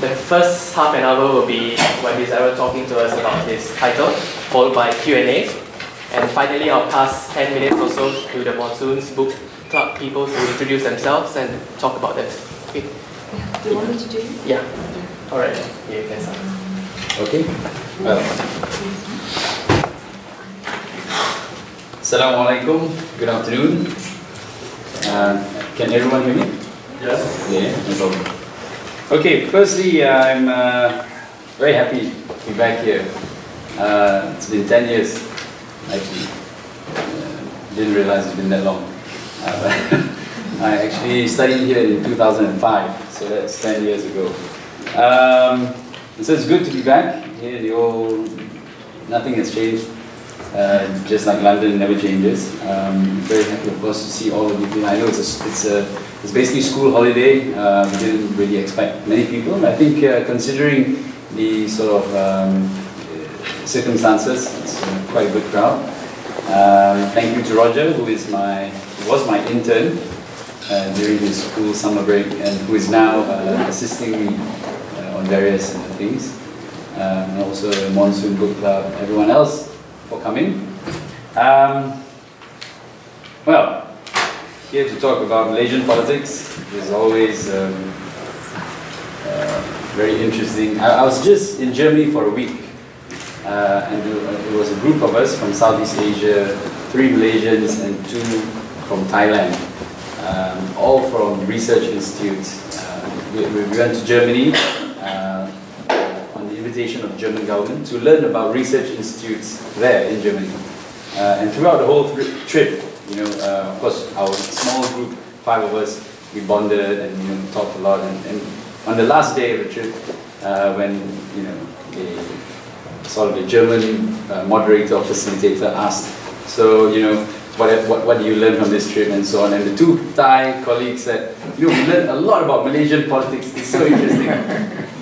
The first half an hour will be when Zairil talking to us about his title, followed by Q&A. And finally, I'll pass 10 minutes or so to the Monsoons Book Club people to introduce themselves and talk about them. Okay. Do you want me to do it? Yeah. All right. Yeah, you can start. Okay. Assalamualaikum. Good afternoon. Can everyone hear me? Yes. Yeah, no problem. Okay, firstly, I'm very happy to be back here. It's been 10 years, actually. Didn't realize it's been that long. I actually studied here in 2005, so that's 10 years ago. So it's good to be back here. Nothing has changed. Just like London never changes. Very happy, of course, to see all of you. I know it's basically school holiday. We didn't really expect many people. I think considering the sort of circumstances, it's quite a good crowd. Thank you to Roger, who was my intern during his school summer break, and who is now assisting me on various things. And also the Monsoon Book Club, everyone else for coming. Well, here to talk about Malaysian politics is always very interesting. I was just in Germany for a week, and it was a group of us from Southeast Asia, 3 Malaysians and 2 from Thailand, all from research institutes. We went to Germany on the invitation of the German government to learn about research institutes there in Germany. And throughout the whole trip, of course, our small group, 5 of us, we bonded and talked a lot. And on the last day of the trip, when the German moderator or facilitator asked, so what do you learn from this trip and so on, and the 2 Thai colleagues said, we learned a lot about Malaysian politics. It's so interesting.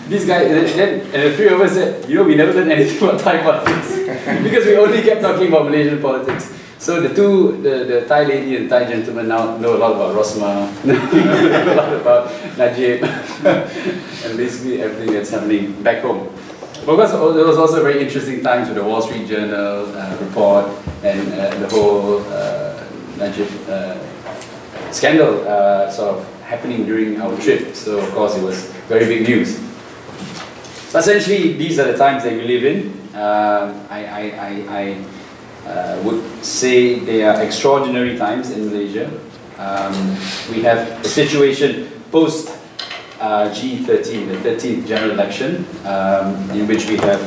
These guys, and the 3 of us said, we never learned anything about Thai politics because we only kept talking about Malaysian politics. So the Thai lady and Thai gentleman now know a lot about Rosma, know a lot about Najib, and basically everything that's happening back home. But there was also very interesting times with the Wall Street Journal report and the whole Najib scandal sort of happening during our trip. So of course it was very big news. But essentially, these are the times that we live in. I would say they are extraordinary times in Malaysia. We have a situation post G13, the 13th general election, in which we have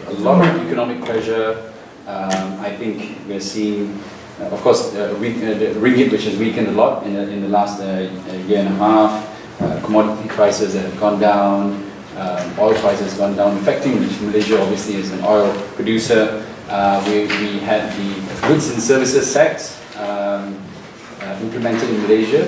a lot of economic pressure. I think we're seeing, of course, the ringgit, which has weakened a lot in the last year and a half. Commodity prices have gone down. Oil prices have gone down, affecting Malaysia obviously as an oil producer. We had the goods and services tax implemented in Malaysia.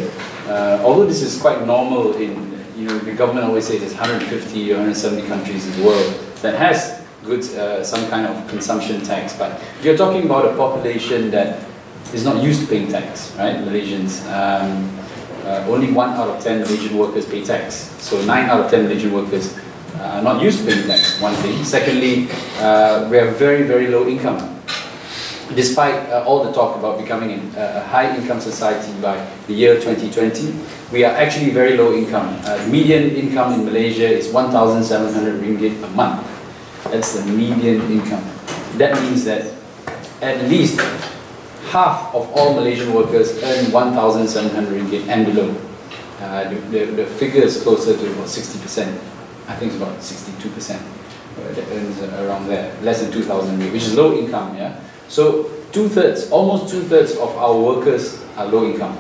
Although this is quite normal the government always says there's 150 or 170 countries in the world that has goods, some kind of consumption tax, but you're talking about a population that is not used to paying tax, right? Malaysians. Only 1 out of 10 Malaysian workers pay tax. So 9 out of 10 Malaysian workers are not used to paying tax, one thing. Secondly, we have very, very low income. Despite all the talk about becoming a high-income society by the year 2020, we are actually very low income. Median income in Malaysia is 1,700 ringgit a month. That's the median income. That means that at least half of all Malaysian workers earn 1,700 ringgit and below. The figure is closer to about 60%. I think it's about 62% that earns around there, less than 2,000 ringgit, which is low income. Yeah. So almost two-thirds of our workers are low income.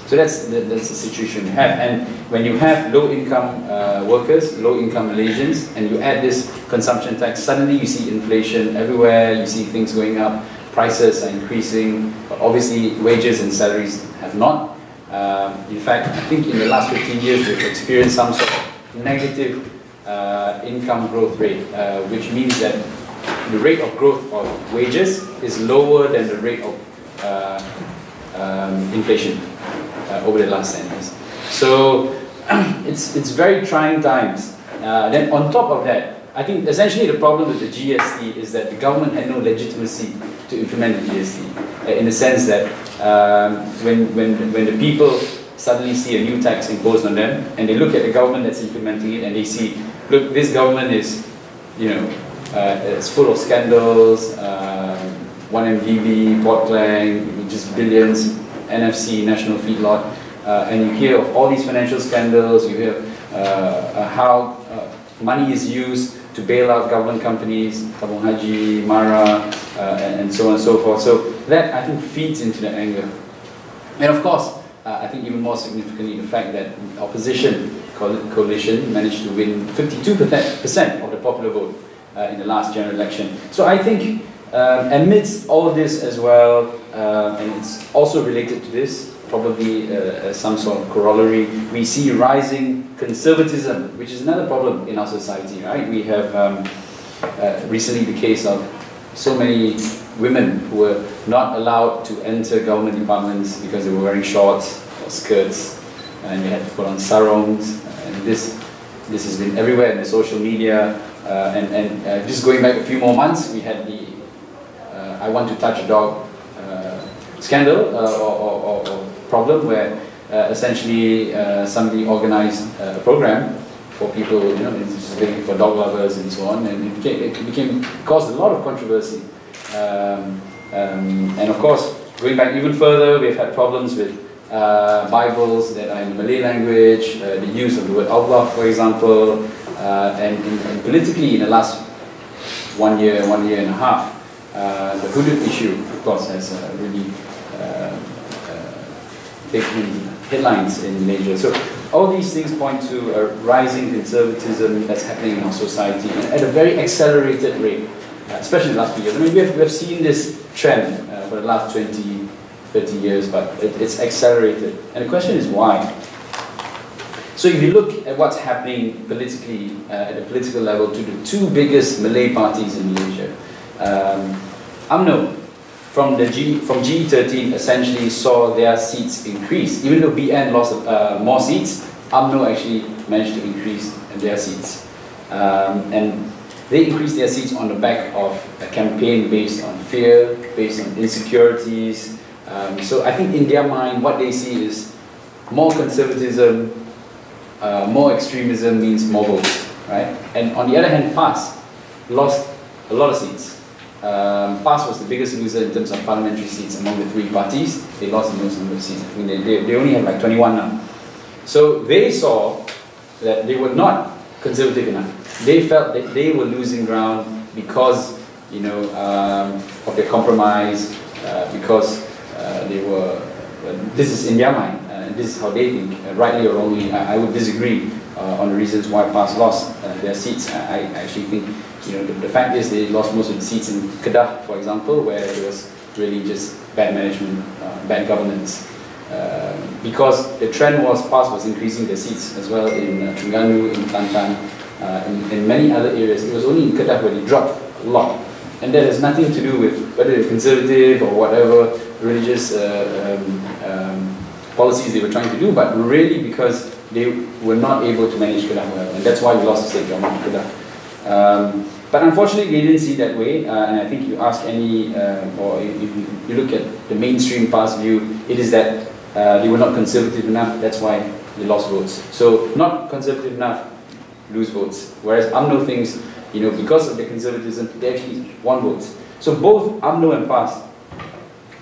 So that's the situation we have. And when you have low-income workers, low-income Malaysians, and you add this consumption tax, suddenly you see inflation everywhere. You see things going up. Prices are increasing, but obviously wages and salaries have not. In fact, I think in the last 15 years we've experienced some sort of negative income growth rate, which means that the rate of growth of wages is lower than the rate of inflation over the last 10 years. So it's very trying times. Then on top of that, I think essentially the problem with the GST is that the government had no legitimacy to implement the GST, in the sense that when the people suddenly see a new tax imposed on them, and they look at the government that's implementing it, and they see, look, this government is, it's full of scandals, 1MDB, Port Klang, just billions, NFC, National Feedlot, and you hear of all these financial scandals, you hear how money is used to bail out government companies, Tabung Haji, Mara, and so on and so forth. So that, I think, feeds into the anger. And of course, I think even more significantly, the fact that the opposition coalition managed to win 52% of the popular vote in the last general election. So I think amidst all this as well, and it's also related to this, probably some sort of corollary, we see rising conservatism, which is another problem in our society, right? We have recently the case of so many women who were not allowed to enter government departments because they were wearing shorts or skirts, and they had to put on sarongs, and this has been everywhere in the social media, and just going back a few more months, we had the I Want to Touch a Dog scandal or problem, where essentially somebody organized a program for people, for dog lovers and so on, and it caused a lot of controversy. And of course, going back even further, we've had problems with Bibles that are in the Malay language, the use of the word Allah, for example, and politically in the last 1 year and a half, the hudud issue, of course, has really taken headlines in Malaysia. So all these things point to a rising conservatism that's happening in our society at a very accelerated rate, especially in the last few years. I mean, we have seen this trend for the last 20, 30 years, but it's accelerated. And the question is why? So if you look at what's happening politically, at the political level, to the two biggest Malay parties in Malaysia, UMNO from G13 essentially saw their seats increase. Even though BN lost more seats, UMNO actually managed to increase their seats. And they increased their seats on the back of a campaign based on fear, based on insecurities. So I think in their mind, what they see is more conservatism, more extremism means more votes, right? And on the other hand, PAS lost a lot of seats. PAS was the biggest loser in terms of parliamentary seats among the three parties. They lost the most number of seats. I mean, they only have like 21 now. So they saw that they were not conservative enough. They felt that they were losing ground because, of their compromise, because they were. This is in their mind. This is how they think. Rightly or wrongly, I would disagree on the reasons why PAS lost their seats. I actually think, the fact is they lost most of the seats in Kedah, for example, where it was really just bad management, bad governance. Because the trend was PAS was increasing their seats as well in Terengganu, in Kelantan, in many other areas. It was only in Kedah where they dropped a lot. And that has nothing to do with whether they're conservative or whatever religious policies they were trying to do, but really because they were not able to manage Kedah well. And that's why we lost the state government in Kedah. But unfortunately, they didn't see it that way, and I think you ask any, or if you look at the mainstream PAS view, it is that they were not conservative enough, that's why they lost votes. So, not conservative enough, lose votes. Whereas UMNO thinks, because of their conservatism, they actually won votes. So both UMNO and PAS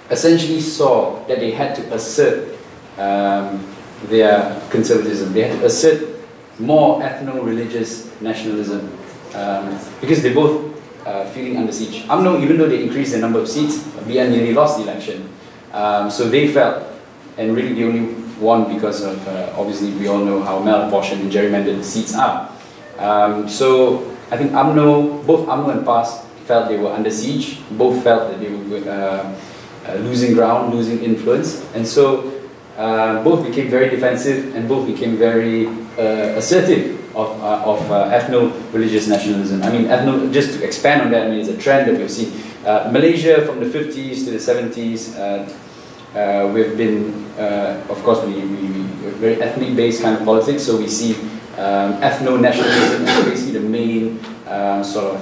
essentially saw that they had to assert their conservatism. They had to assert more ethno-religious nationalism. Because they both feeling under siege. UMNO, even though they increased the number of seats, BN nearly lost the election. So they felt, and really they only won because of, obviously we all know how malapportioned and gerrymandered the seats are. So I think both UMNO and PAS felt they were under siege, both felt that they were losing ground, losing influence, and so both became very defensive and both became very assertive of ethno-religious nationalism. I mean, just to expand on that, I mean, it's a trend that we've seen. Malaysia from the 50s to the 70s, we've been of course, we very ethnic-based kind of politics, so we see ethno-nationalism as basically the main sort of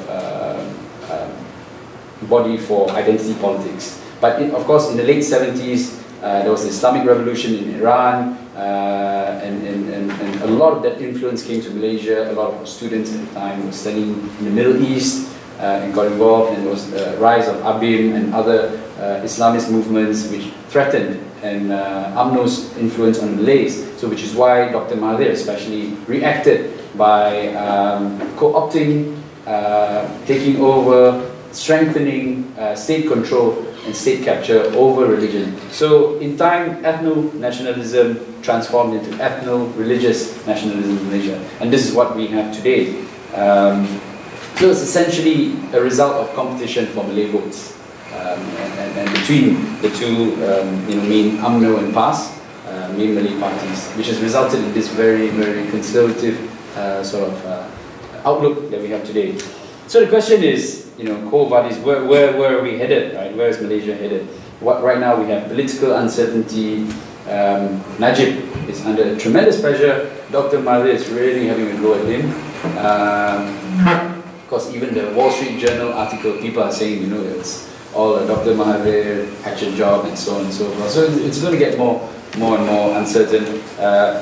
body for identity politics. But of course, in the late 70s, there was the Islamic Revolution in Iran, and a lot of that influence came to Malaysia. A lot of students at the time were studying in the Middle East and got involved, and there was the rise of ABIM and other Islamist movements which threatened and UMNO's influence on Malays. So which is why Dr. Mahathir especially reacted by co-opting, taking over, strengthening state control and state capture over religion. So in time, ethno-nationalism transformed into ethno-religious nationalism in Malaysia. And this is what we have today. So it's essentially a result of competition for Malay votes. And between the two main UMNO and PAS, main Malay parties, which has resulted in this very, very conservative sort of outlook that we have today. So the question is, core values, where are we headed, right? Where is Malaysia headed? Right now we have political uncertainty. Najib is under tremendous pressure. Dr. Mahathir is really having a go at him. Of course, even the Wall Street Journal article, people are saying, it's all Dr. Mahathir, action job, and so on and so forth. So it's going to get more and more uncertain.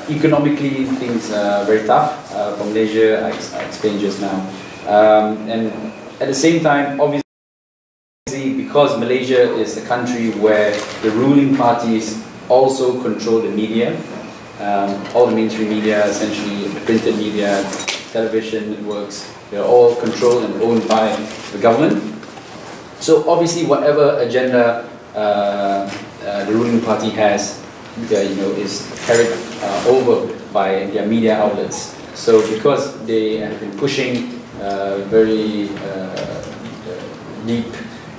Economically, things are very tough for Malaysia, I explained just now. And at the same time, obviously, because Malaysia is a country where the ruling parties also control the media, all the mainstream media, essentially the printed media, television networks, they're all controlled and owned by the government. So obviously, whatever agenda the ruling party has, is carried over by their media outlets. So because they have been pushing very deep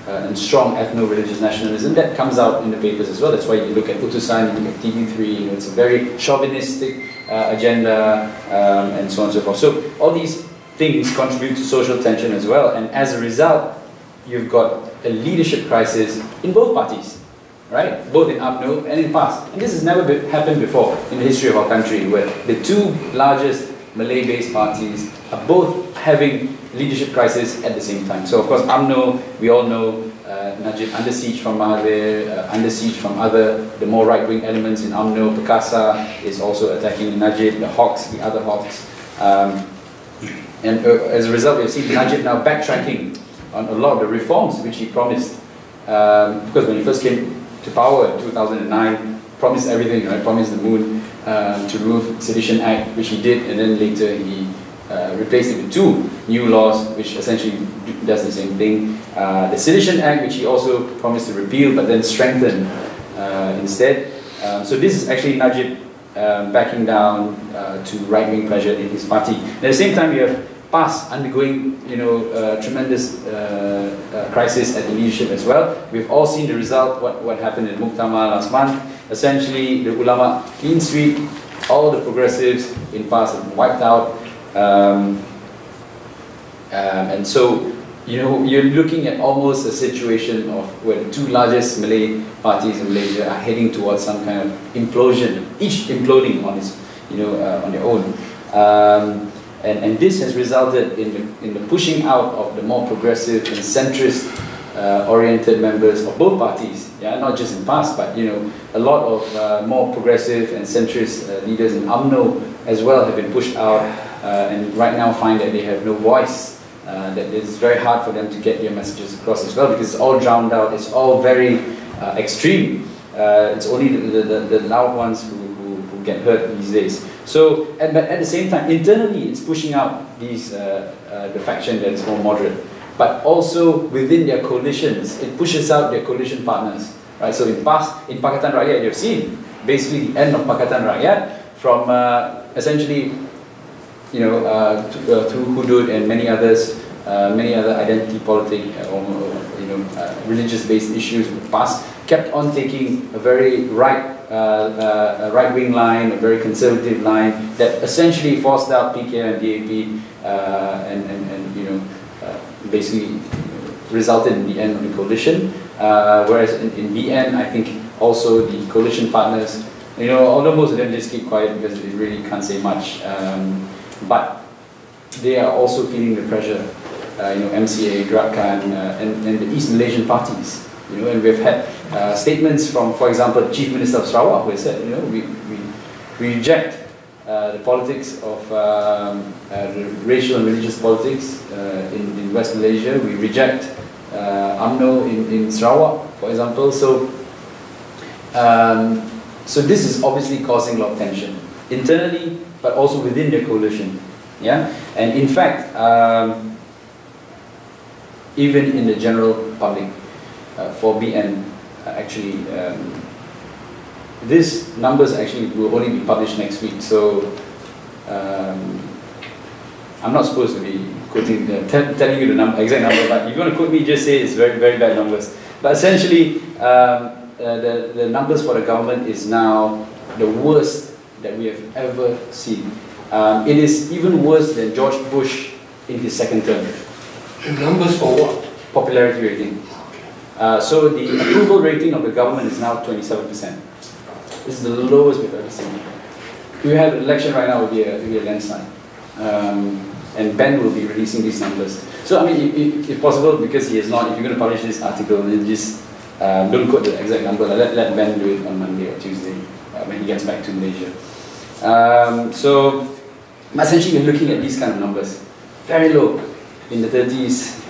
and strong ethno-religious nationalism, that comes out in the papers as well. That's why you look at Utusan, you look at TV3, it's a very chauvinistic agenda, and so on and so forth. So all these things contribute to social tension as well, and as a result, you've got a leadership crisis in both parties, right? Both in UMNO and in PAS. And this has never happened before in the history of our country, where the two largest Malay-based parties are both having leadership crisis at the same time. So of course, UMNO, we all know Najib under siege from Mahathir, under siege from the more right-wing elements in UMNO. Perkasa is also attacking Najib, the Hawks, the other Hawks. And as a result, we've seen Najib now backtracking on a lot of the reforms which he promised. Because when he first came to power in 2009, promised everything, right? Promised the moon, to remove Sedition Act, which he did, and then later he replaced it with two new laws, which essentially does the same thing. The Sedition Act, which he also promised to repeal, but then strengthen instead. So this is actually Najib backing down to right-wing pressure in his party. At the same time, you have PAS undergoing, tremendous crisis at the leadership as well. We've all seen the result, what happened in Muktamar last month. Essentially, the ulama clean sweep, all the progressives in PAS have been wiped out. And so, you're looking at almost a situation of where the two largest Malay parties in Malaysia are heading towards some kind of implosion, each imploding on its, on their own. And this has resulted in the pushing out of the more progressive and centrist oriented members of both parties, not just in PAS, but a lot of more progressive and centrist leaders in UMNO as well have been pushed out, and right now find that they have no voice, that it's very hard for them to get their messages across as well, because it's all drowned out, it's all very extreme. It's only the loud ones who get hurt these days. So, but at the same time, internally it's pushing out these the faction that is more moderate, but also within their coalitions, it pushes out their coalition partners. Right? So in Pakatan Rakyat, you've seen basically the end of Pakatan Rakyat from essentially, through Hudud and many others, many other identity politic or religious-based issues in the past, kept on taking a very right-wing line, a very conservative line that essentially forced out PK and DAP, and basically resulted in the end of the coalition. Whereas in the end, I think also the coalition partners. You know, although most of them just keep quiet because they really can't say much, but they are also feeling the pressure. You know, MCA, Gerakan, and the East Malaysian parties. You know, and we've had statements from, for example, the Chief Minister of Sarawak, who has said, you know, we reject the politics of the racial and religious politics in West Malaysia. We reject UMNO in Sarawak, for example. So, so this is obviously causing a lot of tension internally, but also within the coalition. Yeah, and in fact, even in the general public, for BN, actually, these numbers actually will only be published next week. So I'm not supposed to be quoting, telling you the exact number, but if you want to quote me, just say it's very, very bad numbers. But essentially, the numbers for the government is now the worst that we have ever seen. It is even worse than George Bush in his second term. The numbers for what? Popularity rating. So the approval rating of the government is now 27%. This is the lowest we've ever seen. If we have an election right now, it will be a landslide. And Ben will be releasing these numbers. So I mean, if possible, because he is not, if you're going to publish this article, then just don't quote the exact number. Let Ben do it on Monday or Tuesday when he gets back to Malaysia. So essentially, we're looking at these kind of numbers, very low, in the 30s,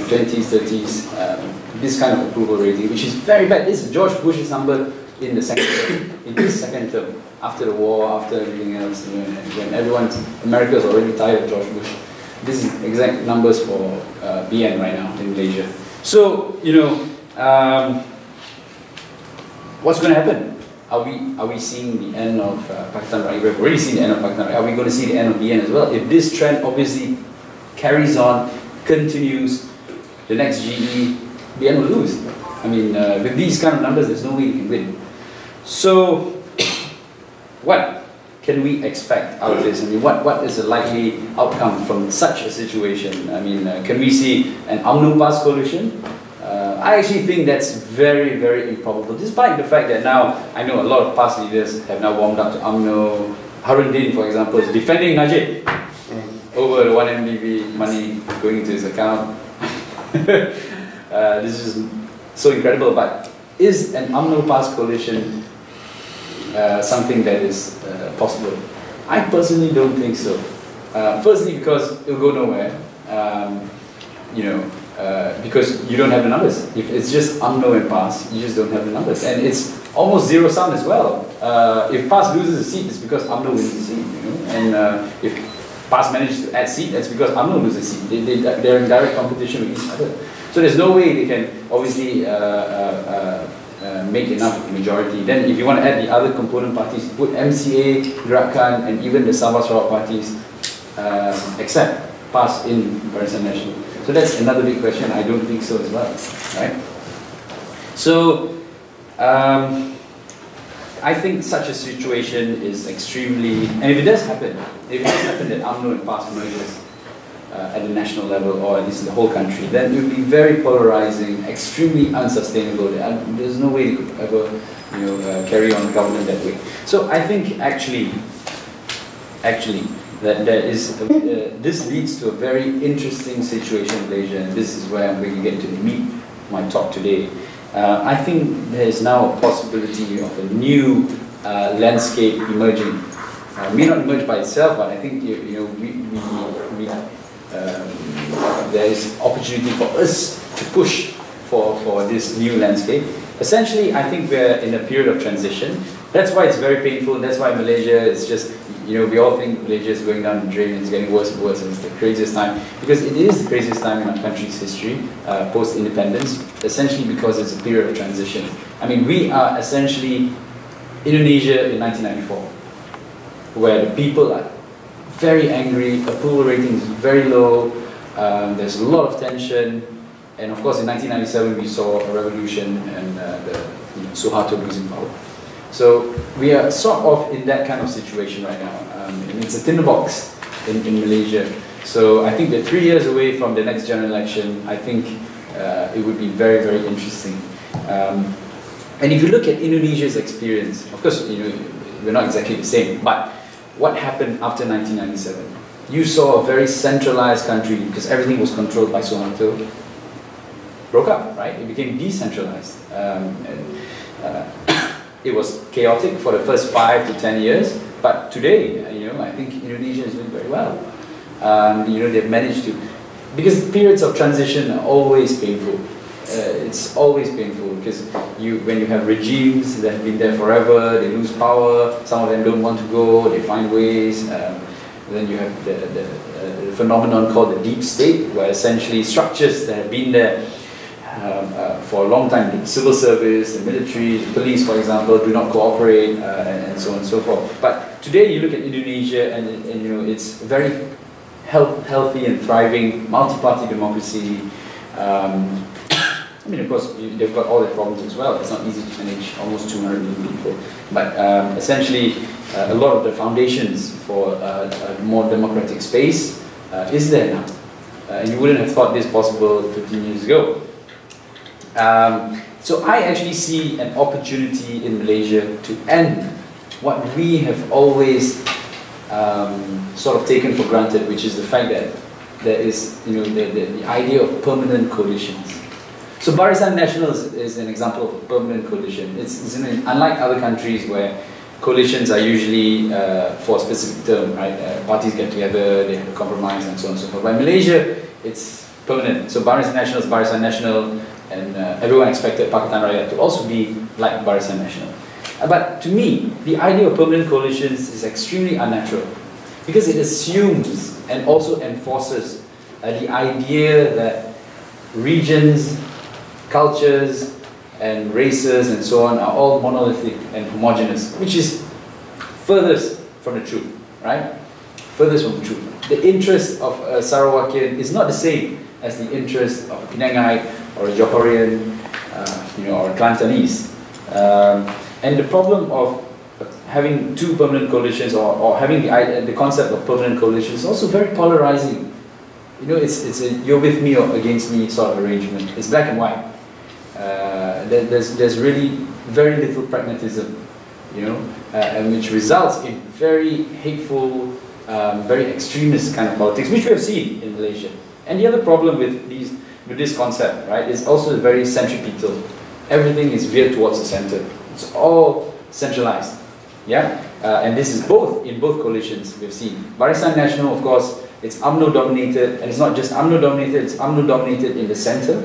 20s, 30s. This kind of approval rating, which is very bad. This is George Bush's number in the second term, in his second term, after the war, after everything else, you know, when America's already tired of George Bush. This is exact numbers for BN right now in Malaysia. So, you know, what's going to happen? Are we seeing the end of Pakistan Raja? We've already seen the end of Pakistan Raja. Are we going to see the end of BN as well? If this trend obviously carries on, continues, the next GE, BN will lose. I mean, with these kind of numbers, there's no way you can win. So, what can we expect out of this? I mean, what is the likely outcome from such a situation? I mean, can we see an UMNO-PAS coalition? I actually think that's very, very improbable, despite the fact that now, I know a lot of PAS leaders have now warmed up to UMNO. Harun Din, for example, is defending Najib over the 1 MDB money going into his account. This is so incredible, but is an UMNO-PAS coalition something that is possible? I personally don't think so. Firstly, because it'll go nowhere. You know, because you don't have the numbers. If it's just UMNO and PAS, you just don't have the numbers. And it's almost zero sum as well. If PAS loses a seat, it's because UMNO wins the seat. You know? And if PAS manages to add seat, that's because UMNO loses a seat. They're in direct competition with each other. So there's no way they can obviously make enough majority. Then if you want to add the other component parties, put MCA, Gerakan, and even the Sabah Sarawak parties, except PAS in Barisan Nasional. So that's another big question. I don't think so as well, right? So I think such a situation is extremely, and if it does happen that UMNO and PAS merges at the national level, or at least in the whole country, then it will be very polarizing, extremely unsustainable. There's no way you could ever, you know, carry on government that way. So I think actually, that there is this leads to a very interesting situation in Malaysia, and this is where I'm going to get to the meat of my talk today. I think there is now a possibility of a new landscape emerging. May not emerge by itself, but I think there is opportunity for us to push for this new landscape. Essentially, I think we're in a period of transition. That's why it's very painful. That's why Malaysia is just, you know, we all think Malaysia is going down the drain and it's getting worse and worse, and it's the craziest time, because it is the craziest time in our country's history, post-independence, essentially because it's a period of transition. I mean, we are essentially Indonesia in 1994, where the people are very angry, approval rating is very low, there's a lot of tension, and of course in 1997 we saw a revolution and Suharto losing power. So we are sort of in that kind of situation right now, and it's a tinderbox in Malaysia. So I think that 3 years away from the next general election, I think it would be very, very interesting. And if you look at Indonesia's experience, of course, we're not exactly the same, but what happened after 1997? You saw a very centralized country, because everything was controlled by Suharto, broke up, right? It became decentralized. It was chaotic for the first 5 to 10 years, but today, I think Indonesia is doing very well. They've managed to, because periods of transition are always painful. It's always painful because when you have regimes that have been there forever, they lose power, some of them don't want to go, they find ways. Then you have the phenomenon called the deep state, where essentially structures that have been there for a long time, the civil service, the military, the police, for example, do not cooperate, and so on and so forth. But today you look at Indonesia, and it's very healthy and thriving, multi-party democracy. Of course, they've got all their problems as well. It's not easy to manage almost 200 million people. But essentially, a lot of the foundations for a more democratic space is there now. And you wouldn't have thought this possible 15 years ago. So I actually see an opportunity in Malaysia to end what we have always sort of taken for granted, which is the fact that there is the idea of permanent coalitions. So Barisan Nasional is an example of a permanent coalition. It's unlike other countries where coalitions are usually for a specific term, right? Parties get together, they have a compromise, and so on and so forth. But in Malaysia, it's permanent. So Barisan Nasional is Barisan Nasional, and everyone expected Pakatan Rakyat to also be like Barisan Nasional. But to me, the idea of permanent coalitions is extremely unnatural because it assumes and also enforces the idea that regions, cultures, and races and so on are all monolithic and homogeneous, which is furthest from the truth, right? Furthest from the truth. The interest of a Sarawakian is not the same as the interest of a Penangite or a Johorian, or a Kelantanese. And the problem of having two permanent coalitions or having the concept of permanent coalitions is also very polarizing. It's a you're with me or against me sort of arrangement. It's black and white. There's really very little pragmatism, and which results in very hateful, very extremist kind of politics, which we have seen in Malaysia. And the other problem with this concept, right, is also very centripetal. Everything is veered towards the center. It's all centralized, yeah. And this is in both coalitions we've seen. Barisan Nasional, of course, it's UMNO dominated, and it's not just UMNO dominated. It's UMNO dominated in the center.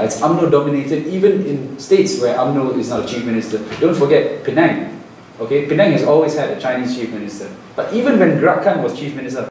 It's UMNO dominated even in states where UMNO is not a chief minister. Don't forget Penang. Okay, Penang has always had a Chinese chief minister. But even when Gerakan was chief minister